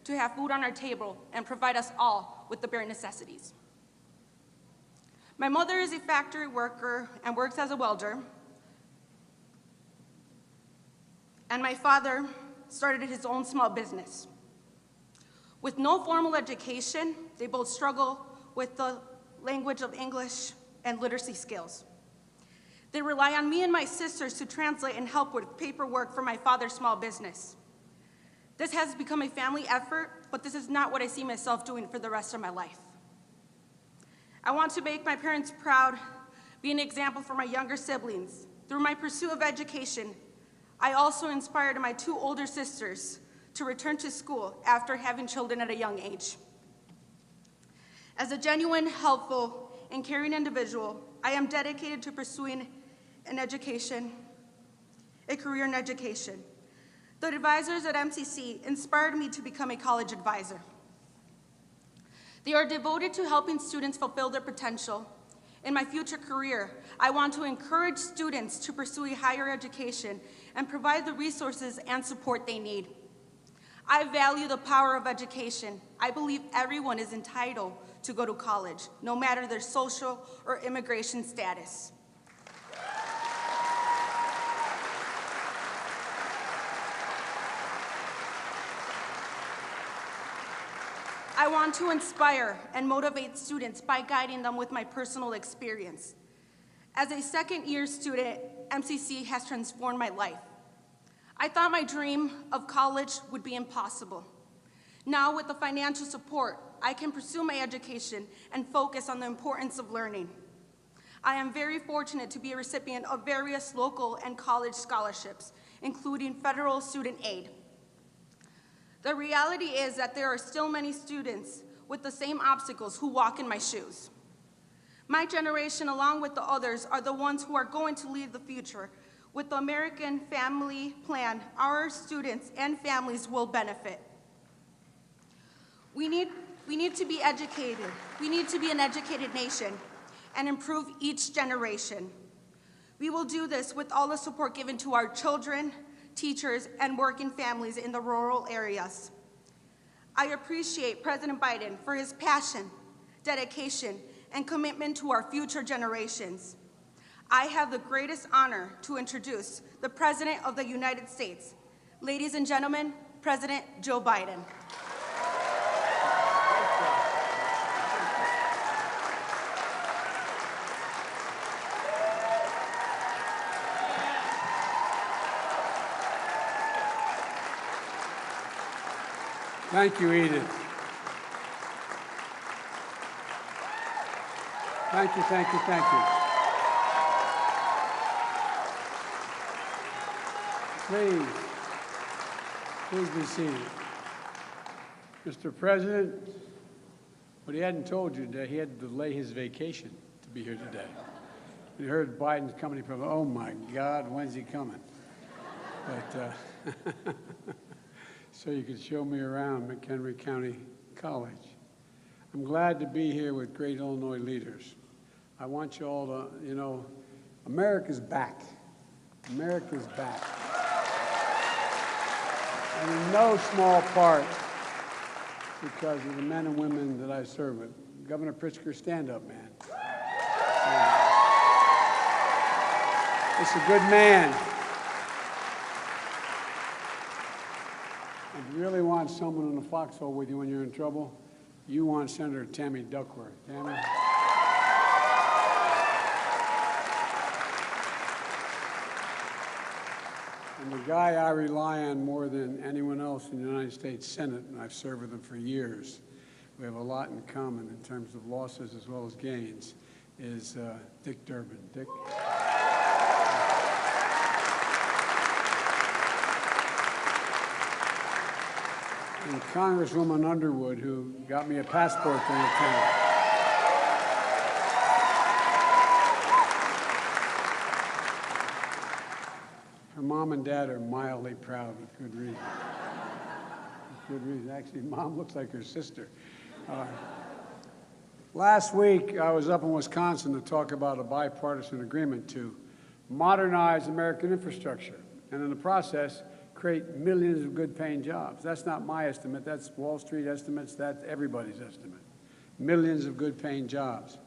to have food on our table and provide us all with the bare necessities. My mother is a factory worker and works as a welder, and my father started his own small business. With no formal education, they both struggle with the language of English and literacy skills. They rely on me and my sisters to translate and help with paperwork for my father's small business. This has become a family effort, but this is not what I see myself doing for the rest of my life. I want to make my parents proud, be an example for my younger siblings. Through my pursuit of education, I also inspired my two older sisters to return to school after having children at a young age. As a genuine, helpful, and caring individual, I am dedicated to pursuing a career in education. The advisors at MCC inspired me to become a college advisor. They are devoted to helping students fulfill their potential. In my future career, I want to encourage students to pursue a higher education and provide the resources and support they need. I value the power of education. I believe everyone is entitled to go to college, no matter their social or immigration status. I want to inspire and motivate students by guiding them with my personal experience. As a second-year student, MCC has transformed my life. I thought my dream of college would be impossible. Now, with the financial support, I can pursue my education and focus on the importance of learning. I am very fortunate to be a recipient of various local and college scholarships, including federal student aid. The reality is that there are still many students with the same obstacles who walk in my shoes. My generation, along with the others, are the ones who are going to lead the future. With the American Family Plan, our students and families will benefit. We need to be educated. We need to be an educated nation and improve each generation. We will do this with all the support given to our children, teachers, and working families in the rural areas. I appreciate President Biden for his passion, dedication, and commitment to our future generations. I have the greatest honor to introduce the President of the United States. Ladies and gentlemen, President Joe Biden. Thank you, Edith. Thank you, thank you, thank you. Please be seated. Mr. President, what he hadn't told you today, he had to delay his vacation to be here today. When he heard Biden's coming, he probably, oh my God, when's he coming? But so you could show me around McHenry County College. I'm glad to be here with great Illinois leaders. I want you all to, America's back. America's back. And in no small part because of the men and women that I serve with. Governor Pritzker, stand up, man. It's a good man. If you really want someone in the foxhole with you when you're in trouble, you want Senator Tammy Duckworth. Tammy? And the guy I rely on more than anyone else in the United States Senate, and I've served with him for years, we have a lot in common in terms of losses as well as gains, is Dick Durbin. Dick? And Congresswoman Underwood, who got me a passport to the town. Her mom and dad are mildly proud with good reason. Good reason. Actually, Mom looks like her sister. Last week, I was up in Wisconsin to talk about a bipartisan agreement to modernize American infrastructure, and in the process, create millions of good-paying jobs. That's not my estimate. That's Wall Street estimates. That's everybody's estimate. Millions of good-paying jobs.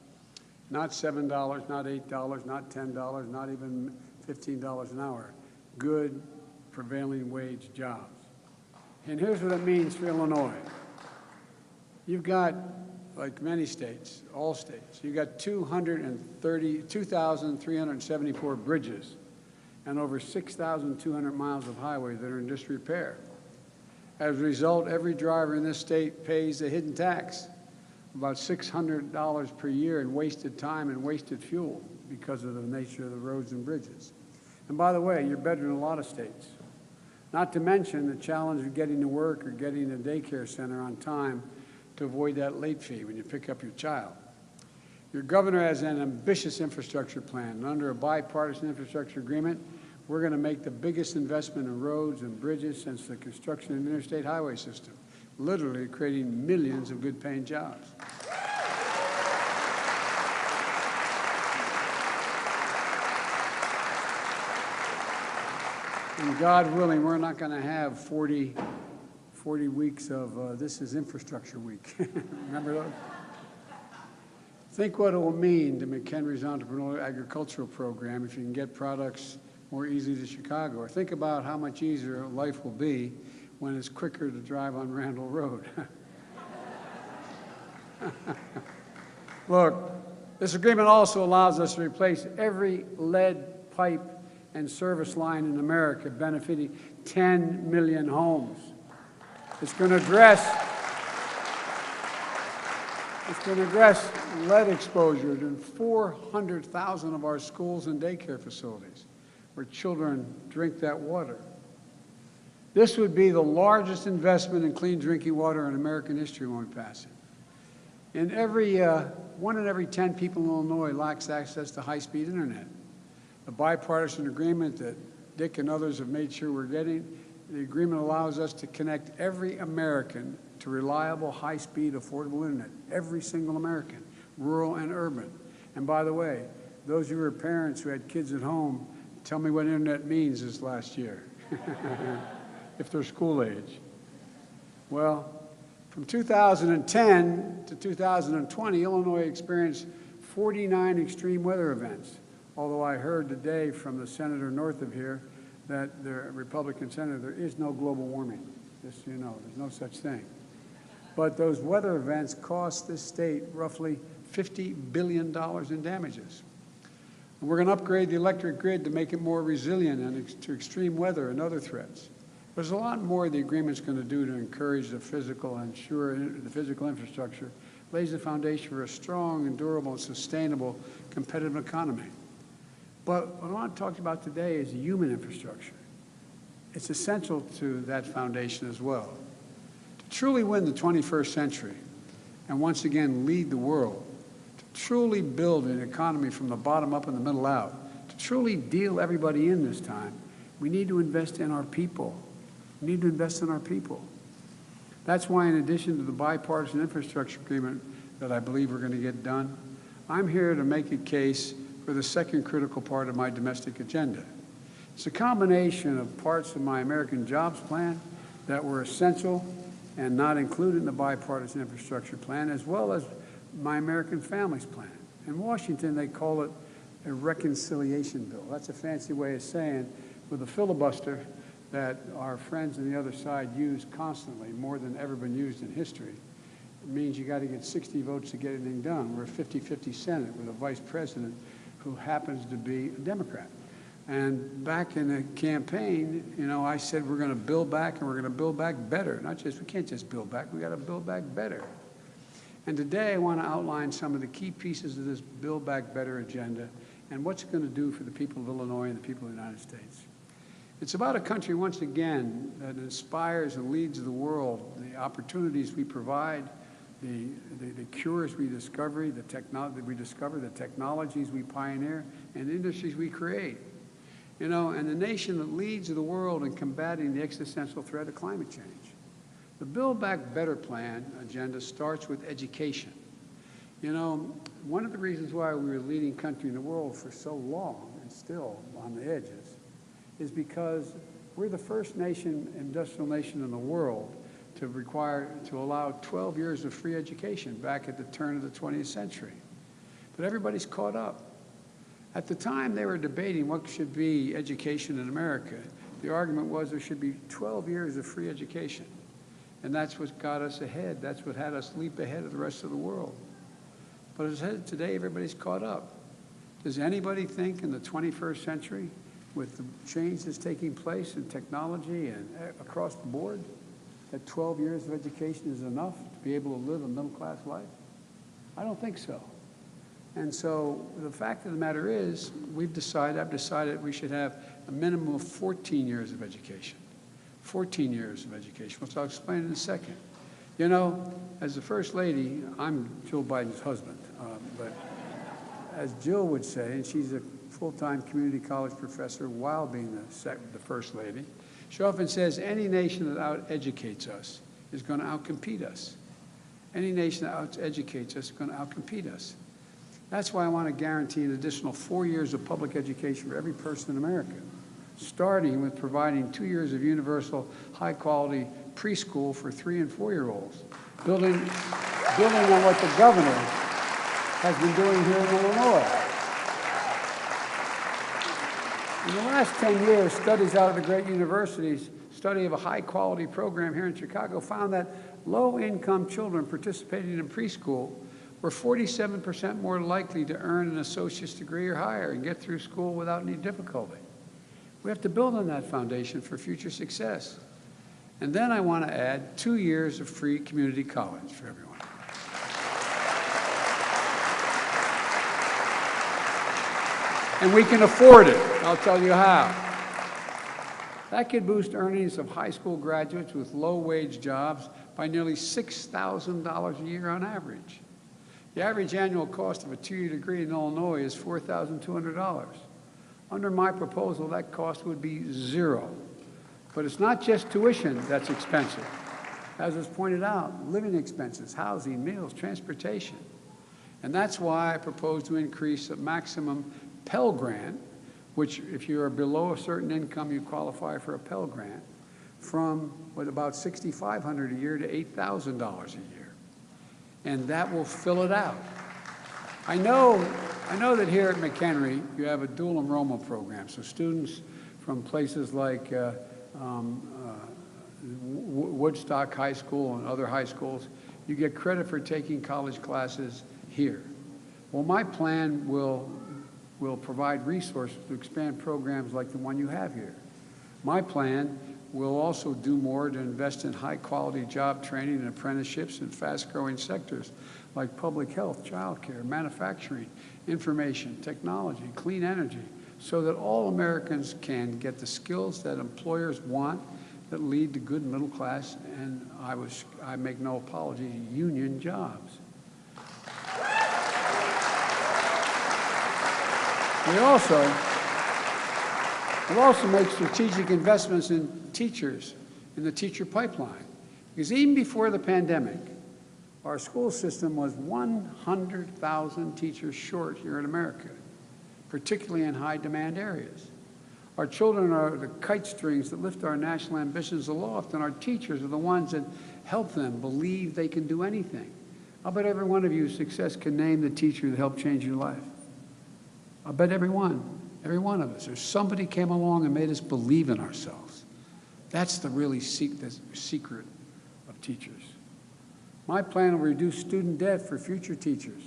Not $7, not $8, not $10, not even $15 an hour. Good, prevailing wage jobs. And here's what it means for Illinois. You've got, like many states, all states, you've got 2,374 bridges and over 6,200 miles of highway that are in disrepair. As a result, every driver in this state pays a hidden tax, about $600 per year in wasted time and wasted fuel because of the nature of the roads and bridges. And by the way, you're better than a lot of states. Not to mention the challenge of getting to work or getting to a daycare center on time to avoid that late fee when you pick up your child. Your governor has an ambitious infrastructure plan, and under a bipartisan infrastructure agreement, we're going to make the biggest investment in roads and bridges since the construction of the interstate highway system, literally creating millions of good-paying jobs. And God willing, we're not going to have 40 weeks of this is infrastructure week. Remember those? Think what it will mean to McHenry's entrepreneurial agricultural program if you can get products more easily to Chicago. Or think about how much easier life will be when it's quicker to drive on Randall Road. Look, this agreement also allows us to replace every lead pipe and service line in America, benefiting 10 million homes. It's going to address lead exposure to 400,000 of our schools and daycare facilities where children drink that water. This would be the largest investment in clean drinking water in American history when we pass it. And one in every 10 people in Illinois lacks access to high-speed internet. The bipartisan agreement that Dick and others have made sure we're getting, the agreement allows us to connect every American to reliable, high-speed, affordable internet. Every single American, rural and urban. And by the way, those of you who are parents who had kids at home, tell me what internet means this last year, if they're school age. Well, from 2010 to 2020, Illinois experienced 49 extreme weather events. Although I heard today from the senator north of here that the Republican senator, there is no global warming. Just so you know, there's no such thing. But those weather events cost this state roughly $50 billion in damages. And we're going to upgrade the electric grid to make it more resilient to extreme weather and other threats. There's a lot more the agreement's going to do to encourage the physical and ensure the physical infrastructure lays the foundation for a strong and durable and sustainable competitive economy. But what I want to talk about today is human infrastructure. It's essential to that foundation as well. To truly win the 21st century and once again lead the world, to truly build an economy from the bottom up and the middle out, to truly deal everybody in this time, we need to invest in our people. We need to invest in our people. That's why, in addition to the bipartisan infrastructure agreement that I believe we're going to get done, I'm here to make a case for the second critical part of my domestic agenda. It's a combination of parts of my American Jobs Plan that were essential and not included in the bipartisan infrastructure plan, as well as my American Families Plan. In Washington, they call it a reconciliation bill. That's a fancy way of saying, with a filibuster that our friends on the other side use constantly, more than ever been used in history, it means you got to get 60 votes to get anything done. We're a 50-50 Senate with a vice president who happens to be a Democrat. And back in the campaign, you know, I said we're going to build back and we're going to build back better. We can't just build back, we got to build back better. And today I want to outline some of the key pieces of this Build Back Better agenda and what's it going to do for the people of Illinois and the people of the United States. It's about a country, once again, that inspires and leads the world, the opportunities we provide, the cures we discover, the technologies we pioneer, and the industries we create. You know, and the nation that leads the world in combating the existential threat of climate change. The Build Back Better plan agenda starts with education. You know, one of the reasons why we were the leading country in the world for so long and still on the edges is because We're the first industrial nation in the world to allow 12 years of free education back at the turn of the 20th century. But everybody's caught up. At the time they were debating what should be education in America, the argument was there should be 12 years of free education. And that's what got us ahead. That's what had us leap ahead of the rest of the world. But as I said, today everybody's caught up. Does anybody think in the 21st century, with the change that's taking place in technology and across the board, that 12 years of education is enough to be able to live a middle-class life? I don't think so. And so the fact of the matter is, I've decided we should have a minimum of 14 years of education. 14 years of education, which I'll explain in a second. You know, as the First Lady, I'm Jill Biden's husband, but as Jill would say, and she's a full-time community college professor while being the First Lady, she often says any nation that out-educates us is going to out-compete us. Any nation that out-educates us is going to out-compete us. That's why I want to guarantee an additional 4 years of public education for every person in America, starting with providing 2 years of universal, high-quality preschool for 3- and 4-year-olds, building on what the governor has been doing here in Illinois. In the last 10 years, studies out of the great universities, study of a high-quality program here in Chicago, found that low-income children participating in preschool were 47% more likely to earn an associate's degree or higher and get through school without any difficulty. We have to build on that foundation for future success. And then I want to add 2 years of free community college for everyone. And we can afford it. I'll tell you how. That could boost earnings of high school graduates with low-wage jobs by nearly $6,000 a year on average. The average annual cost of a 2-year degree in Illinois is $4,200. Under my proposal, that cost would be zero. But it's not just tuition that's expensive. As was pointed out, living expenses, housing, meals, transportation. And that's why I propose to increase the maximum Pell Grant, which if you are below a certain income, you qualify for a Pell Grant, from about $6,500 a year to $8,000 a year. And that will fill it out. I know that here at McHenry, you have a dual enrollment program. So students from places like Woodstock High School and other high schools, you get credit for taking college classes here. Well, my plan will provide resources to expand programs like the one you have here. My plan will also do more to invest in high-quality job training and apprenticeships in fast-growing sectors like public health, childcare, manufacturing, information, technology, clean energy, so that all Americans can get the skills that employers want that lead to good middle class and, I make no apology, union jobs. We'll also make strategic investments in teachers, in the teacher pipeline. Because even before the pandemic, our school system was 100,000 teachers short here in America, particularly in high-demand areas. Our children are the kite strings that lift our national ambitions aloft, and our teachers are the ones that help them believe they can do anything. I'll bet every one of you, success, can name the teacher that helped change your life. I'll bet every one of us, or somebody came along and made us believe in ourselves. That's the really secret of teachers. My plan will reduce student debt for future teachers,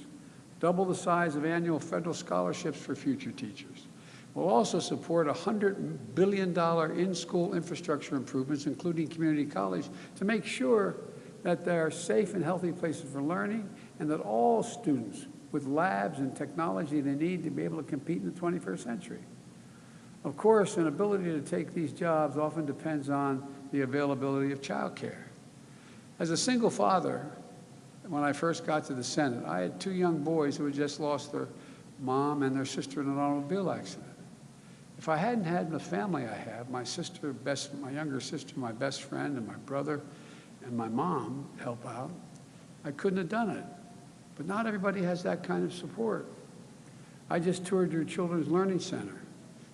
double the size of annual federal scholarships for future teachers. We'll also support $100 billion in-school infrastructure improvements, including community college, to make sure that they are safe and healthy places for learning and that all students with labs and technology they need to be able to compete in the 21st century. Of course, an ability to take these jobs often depends on the availability of childcare. As a single father, when I first got to the Senate, I had 2 young boys who had just lost their mom and their sister in an automobile accident. If I hadn't had the family I have, my younger sister, my best friend, and my brother, and my mom help out, I couldn't have done it. But not everybody has that kind of support. I just toured your Children's Learning Center.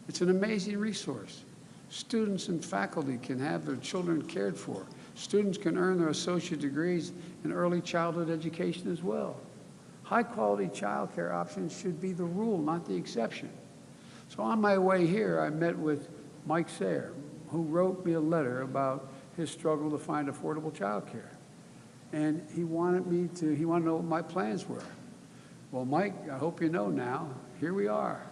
It's an amazing resource. Students and faculty can have their children cared for. Students can earn their associate degrees in early childhood education as well. High-quality child care options should be the rule, not the exception. So on my way here, I met with Mike Sayre, who wrote me a letter about his struggle to find affordable child care. And he wanted to know what my plans were. Well, Mike, I hope you know now, here we are.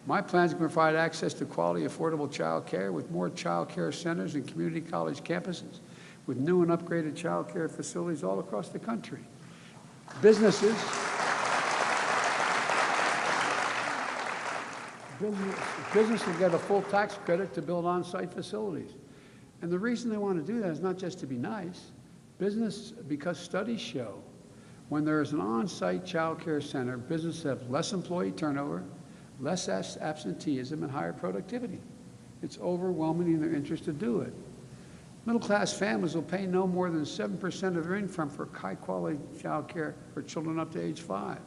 My plans to provide access to quality, affordable child care with more child care centers and community college campuses, with new and upgraded child care facilities all across the country. Businesses will get a full tax credit to build on-site facilities. And the reason they want to do that is not just to be nice. Because studies show when there is an on-site child care center, businesses have less employee turnover, less absenteeism, and higher productivity. It's overwhelming in their interest to do it. Middle-class families will pay no more than 7% of their income for high-quality child care for children up to age 5.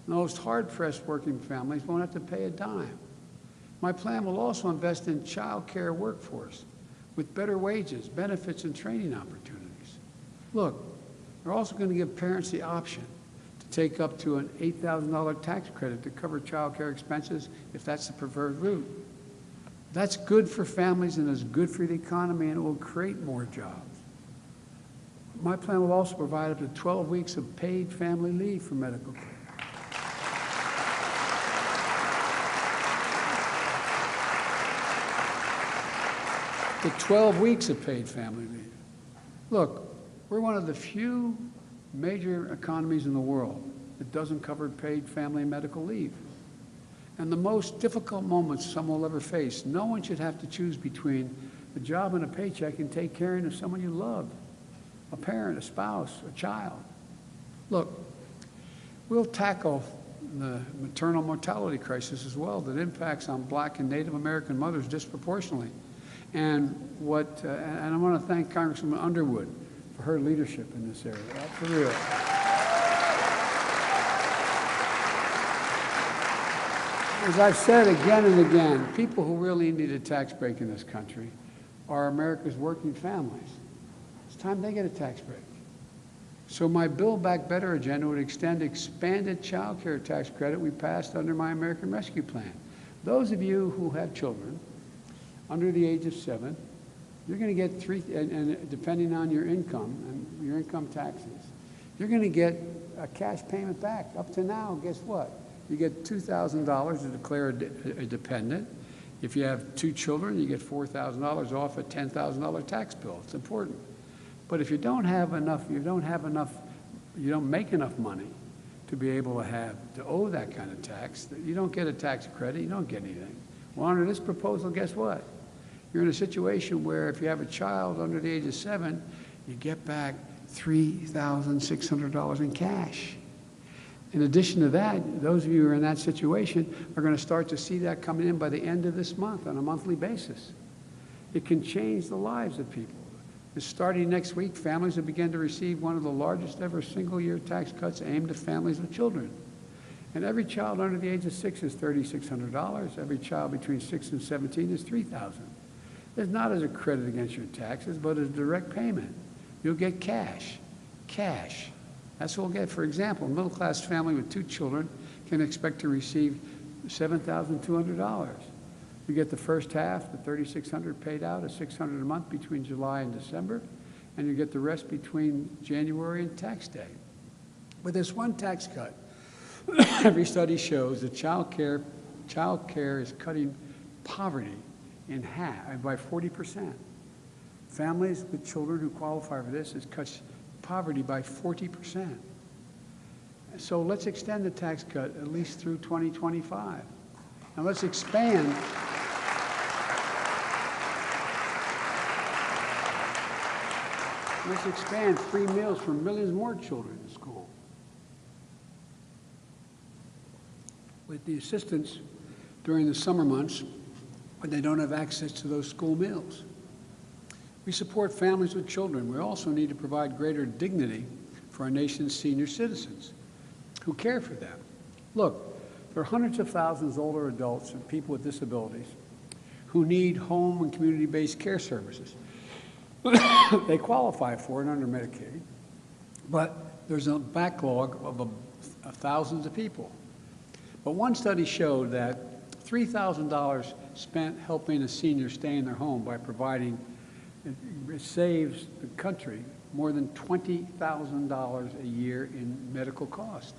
And those hard-pressed working families won't have to pay a dime. My plan will also invest in child care workforce with better wages, benefits, and training opportunities. Look, we're also going to give parents the option to take up to an $8,000 tax credit to cover child care expenses if that's the preferred route. That's good for families and is good for the economy, and it will create more jobs. My plan will also provide up to 12 weeks of paid family leave for medical care. The 12 weeks of paid family leave. Look, we're one of the few major economies in the world that doesn't cover paid family and medical leave. And the most difficult moments someone will ever face, no one should have to choose between a job and a paycheck and take care of someone you love, a parent, a spouse, a child. Look, we'll tackle the maternal mortality crisis as well that impacts on Black and Native American mothers disproportionately. And I want to thank Congresswoman Underwood for her leadership in this area. That's for real. As I've said again and again, people who really need a tax break in this country are America's working families. It's time they get a tax break. So my Build Back Better agenda would extend expanded child care tax credit we passed under my American Rescue Plan. Those of you who have children under the age of 7, you're going to get and depending on your income and your income taxes, you're going to get a cash payment back. Up to now, guess what? You get $2,000 to declare a dependent. If you have 2 children, you get $4,000 off a $10,000 tax bill. It's important. But if you don't make enough money to be able to owe that kind of tax, you don't get a tax credit, you don't get anything. Well, under this proposal, guess what? You're in a situation where if you have a child under the age of 7, you get back $3,600 in cash. In addition to that, those of you who are in that situation are going to start to see that coming in by the end of this month on a monthly basis. It can change the lives of people. Starting next week, families will begin to receive one of the largest ever single-year tax cuts aimed at families with children. And every child under the age of 6 is $3,600. Every child between 6 and 17 is $3,000. It's not as a credit against your taxes, but as a direct payment. You'll get cash. Cash. That's what we'll get. For example, a middle-class family with 2 children can expect to receive $7,200. You get the first half, the $3,600 paid out, at $600 a month between July and December, and you get the rest between January and tax day. With this one tax cut, every study shows that child care is cutting poverty in half by 40%. Families with children who qualify for this, it cuts poverty by 40%. So let's extend the tax cut at least through 2025. And let's expand free meals for millions more children in school. With the assistance during the summer months when they don't have access to those school meals. We support families with children. We also need to provide greater dignity for our nation's senior citizens who care for them. Look, there are hundreds of thousands of older adults and people with disabilities who need home and community-based care services. They qualify for it under Medicaid, but there's a backlog of thousands of people. But one study showed that $3,000 spent helping a senior stay in their home by providing, it saves the country more than $20,000 a year in medical cost.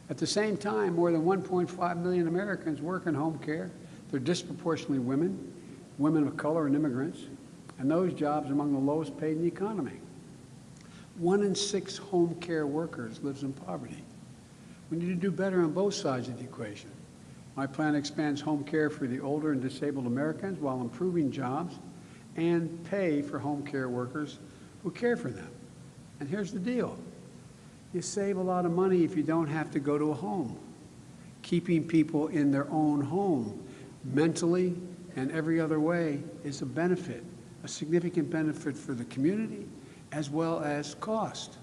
At the same time, more than 1.5 million Americans work in home care. They're disproportionately women, women of color, and immigrants, and those jobs are among the lowest paid in the economy. 1 in 6 home care workers lives in poverty. We need to do better on both sides of the equation. My plan expands home care for the older and disabled Americans while improving jobs and pay for home care workers who care for them. And here's the deal. You save a lot of money if you don't have to go to a home. Keeping people in their own home, mentally and every other way, is a benefit, a significant benefit for the community as well as cost.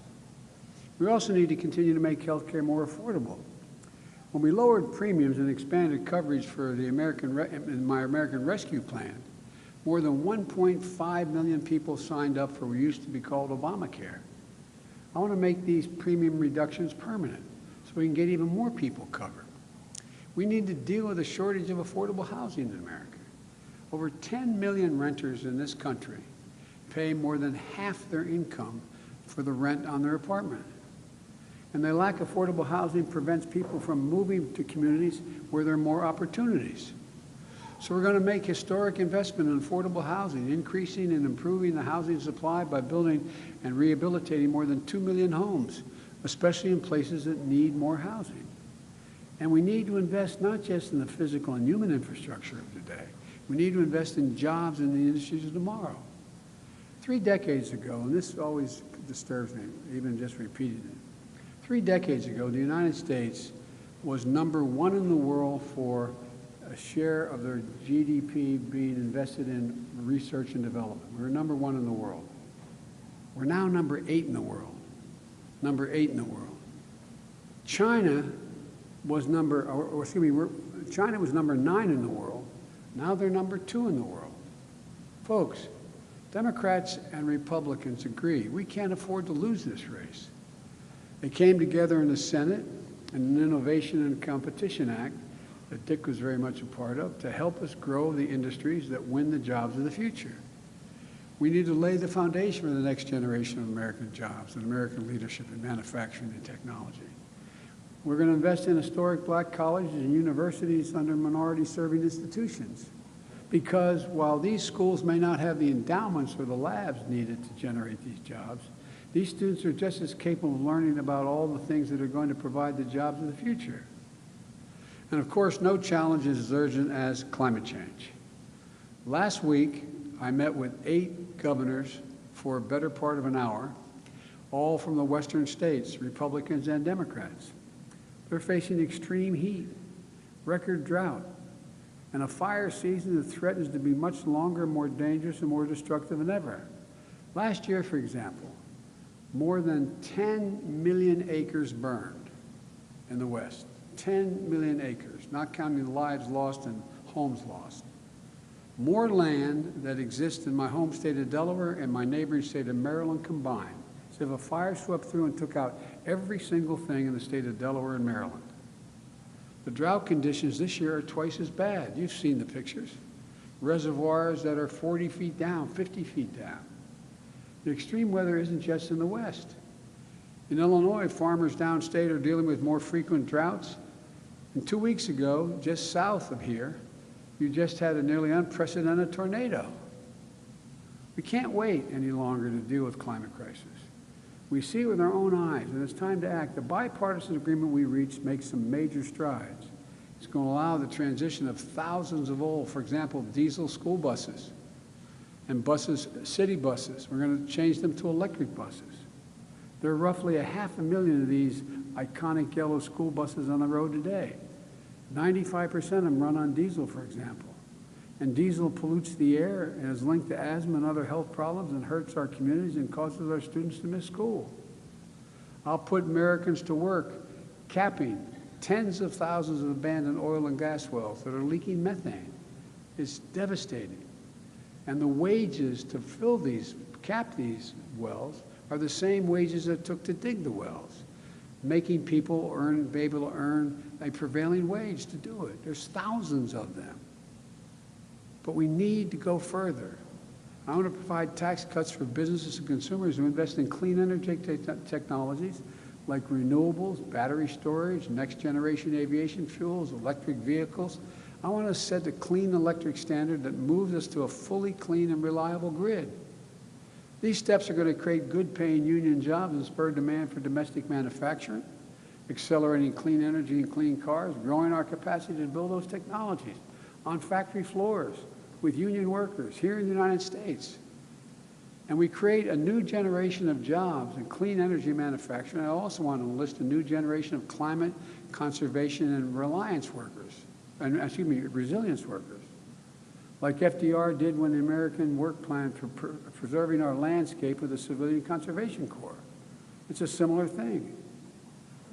We also need to continue to make health care more affordable. When we lowered premiums and expanded coverage for the my American Rescue Plan, more than 1.5 million people signed up for what used to be called Obamacare. I want to make these premium reductions permanent so we can get even more people covered. We need to deal with a shortage of affordable housing in America. Over 10 million renters in this country pay more than half their income for the rent on their apartment. And the lack of affordable housing prevents people from moving to communities where there are more opportunities. So we're going to make historic investment in affordable housing, increasing and improving the housing supply by building and rehabilitating more than 2 million homes, especially in places that need more housing. And we need to invest not just in the physical and human infrastructure of today. We need to invest in jobs in the industries of tomorrow. 3 decades ago, and this always disturbs me, even just repeating it. 3 decades ago, the United States was #1 in the world for a share of their GDP being invested in research and development. We were #1 in the world. We're now #8 in the world. #8 in the world. China was China was #9 in the world. Now they're #2 in the world. Folks, Democrats and Republicans agree we can't afford to lose this race. They came together in the Senate in an Innovation and Competition Act that Dick was very much a part of to help us grow the industries that win the jobs of the future. We need to lay the foundation for the next generation of American jobs and American leadership in manufacturing and technology. We're going to invest in historic black colleges and universities under minority-serving institutions because while these schools may not have the endowments or the labs needed to generate these jobs, these students are just as capable of learning about all the things that are going to provide the jobs of the future. And of course, no challenge is as urgent as climate change. Last week, I met with 8 governors for a better part of an hour, all from the western states, Republicans and Democrats. They're facing extreme heat, record drought, and a fire season that threatens to be much longer, more dangerous, and more destructive than ever. Last year, for example, more than 10 million acres burned in the West. 10 million acres, not counting the lives lost and homes lost. More land that exists in my home state of Delaware and my neighboring state of Maryland combined. So if a fire swept through and took out every single thing in the state of Delaware and Maryland. The drought conditions this year are twice as bad. You've seen the pictures. Reservoirs that are 40 feet down, 50 feet down. The extreme weather isn't just in the West. In Illinois, farmers downstate are dealing with more frequent droughts. And 2 weeks ago, just south of here, you just had a nearly unprecedented tornado. We can't wait any longer to deal with climate crisis. We see it with our own eyes, and it's time to act. The bipartisan agreement we reached makes some major strides. It's going to allow the transition of thousands of old, for example, diesel school buses and buses, city buses. We're going to change them to electric buses. There are roughly 500,000 of these iconic yellow school buses on the road today. 95% of them run on diesel, for example. And diesel pollutes the air and is linked to asthma and other health problems and hurts our communities and causes our students to miss school. I'll put Americans to work capping tens of thousands of abandoned oil and gas wells that are leaking methane. is devastating. And the wages to cap these wells are the same wages it took to dig the wells, making people be able to earn a prevailing wage to do it. There's thousands of them. But we need to go further. I want to provide tax cuts for businesses and consumers who invest in clean energy technologies like renewables, battery storage, next-generation aviation fuels, electric vehicles. I want to set a clean electric standard that moves us to a fully clean and reliable grid. These steps are going to create good-paying union jobs and spur demand for domestic manufacturing, accelerating clean energy and clean cars, growing our capacity to build those technologies on factory floors with union workers here in the United States. And we create a new generation of jobs in clean energy manufacturing. I also want to enlist a new generation of climate conservation and resilience workers, like FDR did when the American Work Plan for preserving our landscape with the Civilian Conservation Corps. It's a similar thing.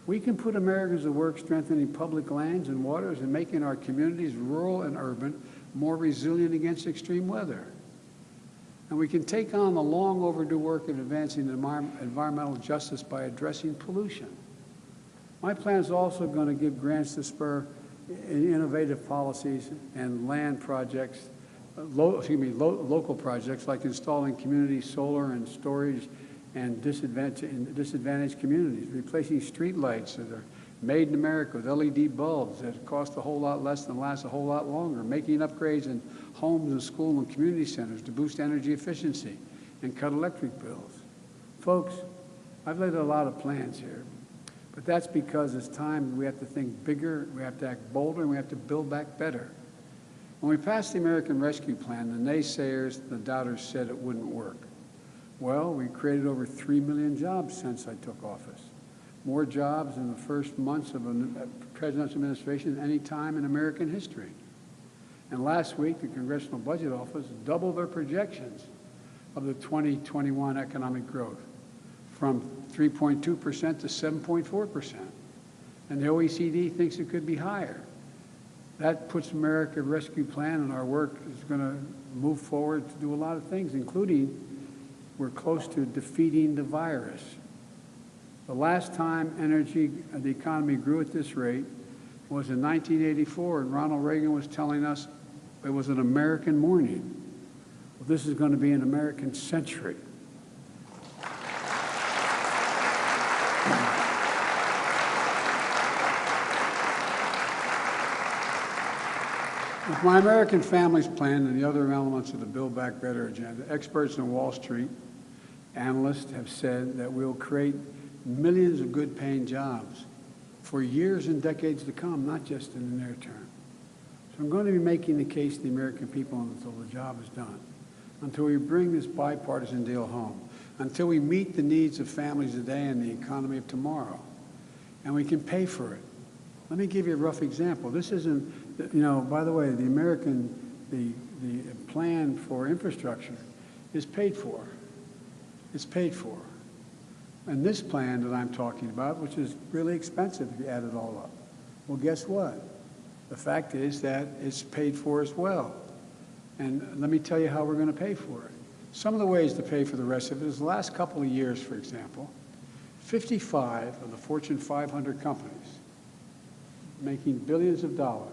We can put Americans to work strengthening public lands and waters and making our communities, rural and urban, more resilient against extreme weather. And we can take on the long overdue work of advancing environmental justice by addressing pollution. My plan is also going to give grants to spur innovative policies and land projects, local projects like installing community solar and storage in disadvantaged communities, replacing street lights that are made in America with LED bulbs that cost a whole lot less and last a whole lot longer, making upgrades in homes and school and community centers to boost energy efficiency and cut electric bills. Folks, I've laid a lot of plans here, but that's because it's time we have to think bigger, we have to act bolder, and we have to build back better. When we passed the American Rescue Plan, the naysayers, the doubters said it wouldn't work. Well, we created over 3 million jobs since I took office. More jobs in the first months of a president's administration than any time in American history. And last week, the Congressional Budget Office doubled their projections of the 2021 economic growth from 3.2% to 7.4%. And the OECD thinks it could be higher. That puts America Rescue Plan, and our work is going to move forward to do a lot of things, including we're close to defeating the virus. The last time the economy grew at this rate was in 1984, and Ronald Reagan was telling us it was an American morning. Well, this is going to be an American century. With my American Families Plan and the other elements of the Build Back Better agenda, experts in Wall Street, analysts have said that we'll create millions of good-paying jobs for years and decades to come, not just in the near term. So I'm going to be making the case to the American people until the job is done, until we bring this bipartisan deal home, until we meet the needs of families today and the economy of tomorrow, and we can pay for it. Let me give you a rough example. This isn't, by the way, the plan for infrastructure is paid for. It's paid for. And this plan that I'm talking about, which is really expensive if you add it all up, well, guess what? The fact is that it's paid for as well. And let me tell you how we're going to pay for it. Some of the ways to pay for the rest of it is the last couple of years, for example, 55 of the Fortune 500 companies making billions of dollars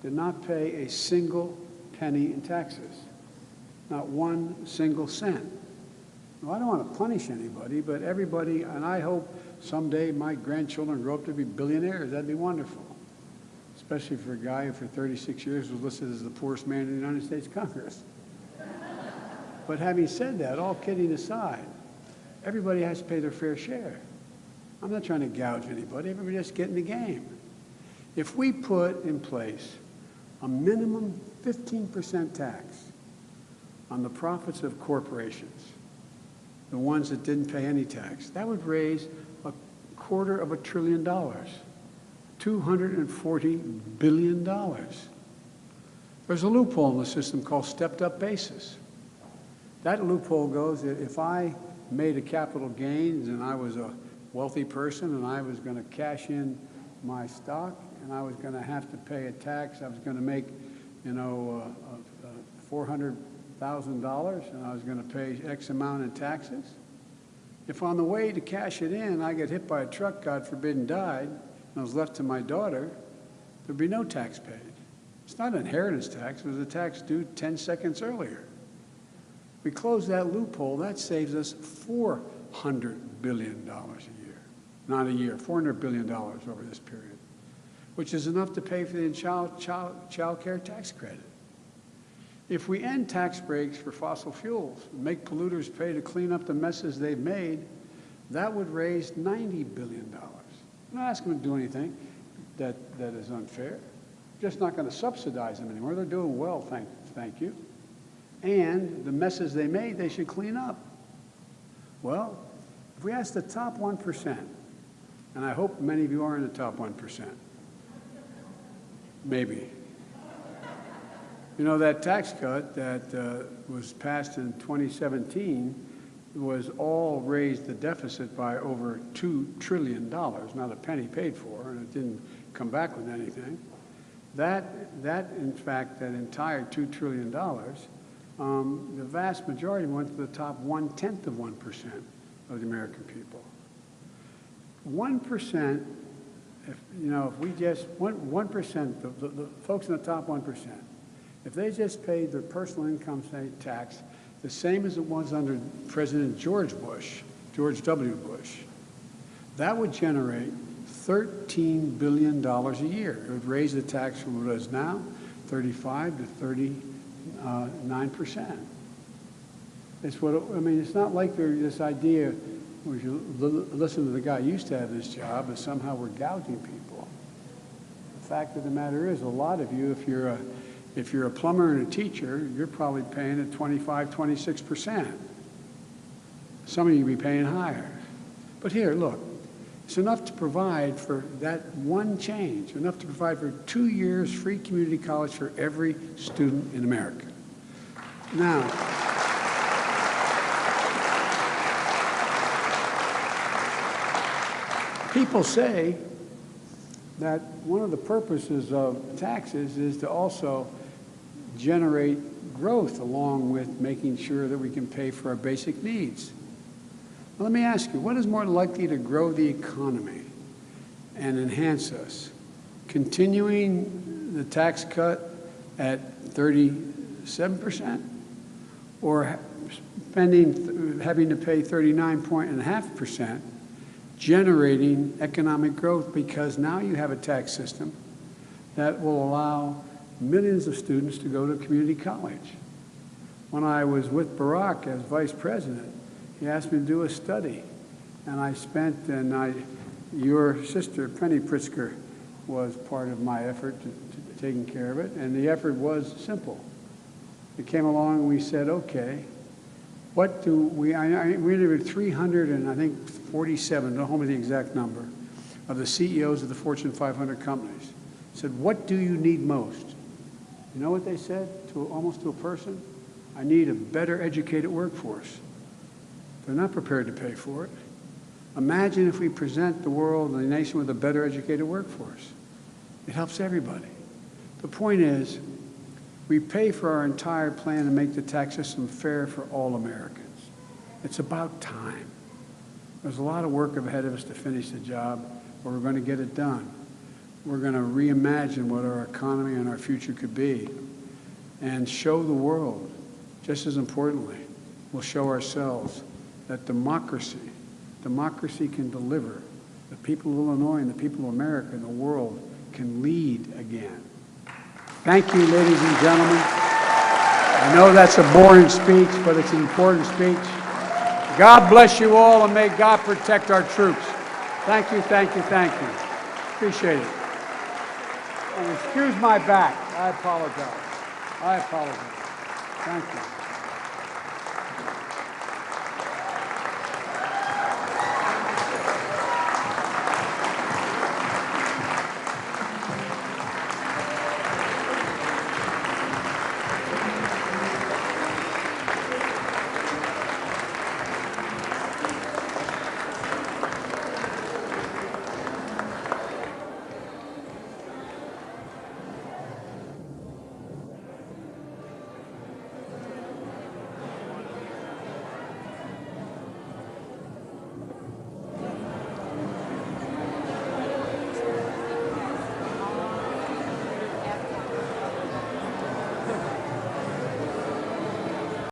did not pay a single penny in taxes, not one single cent. Well, I don't want to punish anybody, but everybody, and I hope someday my grandchildren grow up to be billionaires. That'd be wonderful, especially for a guy who for 36 years was listed as the poorest man in the United States Congress. But having said that, all kidding aside, everybody has to pay their fair share. I'm not trying to gouge anybody. Everybody just get in the game. If we put in place a minimum 15% tax on the profits of corporations, the ones that didn't pay any tax, that would raise $250 billion, $240 billion. There's a loophole in the system called stepped-up basis. That loophole goes that if I made a capital gains and I was a wealthy person and I was going to cash in my stock and I was going to have to pay a tax, I was going to make $400,000 and I was going to pay X amount in taxes, if on the way to cash it in I get hit by a truck, God forbid, and died, and I was left to my daughter, there'd be no tax paid. It's not inheritance tax. It was a tax due 10 seconds earlier. We close that loophole. That saves us $400 billion a year. Not a year, $400 billion over this period, which is enough to pay for the child care tax credit. If we end tax breaks for fossil fuels and make polluters pay to clean up the messes they've made, that would raise $90 billion. I'm not asking them to do anything that is unfair. Just not going to subsidize them anymore. They're doing well, thank you. And the messes they made, they should clean up. Well, if we ask the top 1%, and I hope many of you are in the top 1%, maybe. You know, that tax cut that was passed in 2017 was all raised the deficit by over $2 trillion, not a penny paid for, and it didn't come back with anything. In fact, that entire $2 trillion, the vast majority went to the top 1/10 of 1% of the American people. 1%, if we just, 1%, the folks in the top 1%, if they just paid their personal income tax the same as it was under President George W. Bush, that would generate $13 billion a year. It would raise the tax from what it is now, 35 to 39%. It's what, it's not like this idea, if you listen to the guy who used to have this job, that somehow we're gouging people. The fact of the matter is, a lot of you, if you're a plumber and a teacher, you're probably paying at 25, 26%. Some of you will be paying higher. But here, look, it's enough to provide for that one change, enough to provide for 2 years free community college for every student in America. Now, people say that one of the purposes of taxes is to also generate growth along with making sure that we can pay for our basic needs. Well, let me ask you, what is more likely to grow the economy and enhance us? Continuing the tax cut at 37% or having to pay 39.5%, generating economic growth because now you have a tax system that will allow millions of students to go to community college. When I was with Barack as vice president, he asked me to do a study, and your sister, Penny Pritzker, was part of my effort to taking care of it, and the effort was simple. We came along and we said, okay, what do we interviewed 347, don't hold me the exact number, of the CEOs of the Fortune 500 companies. Said, what do you need most? You know what they said almost to a person? I need a better educated workforce. They're not prepared to pay for it. Imagine if we present the world and the nation with a better educated workforce. It helps everybody. The point is, we pay for our entire plan to make the tax system fair for all Americans. It's about time. There's a lot of work ahead of us to finish the job, but we're going to get it done. We're going to reimagine what our economy and our future could be and show the world, just as importantly, we'll show ourselves that democracy can deliver. The people of Illinois and the people of America and the world can lead again. Thank you, ladies and gentlemen. I know that's a boring speech, but it's an important speech. God bless you all, and may God protect our troops. Thank you, thank you, thank you. Appreciate it. And excuse my back. I apologize. Thank you.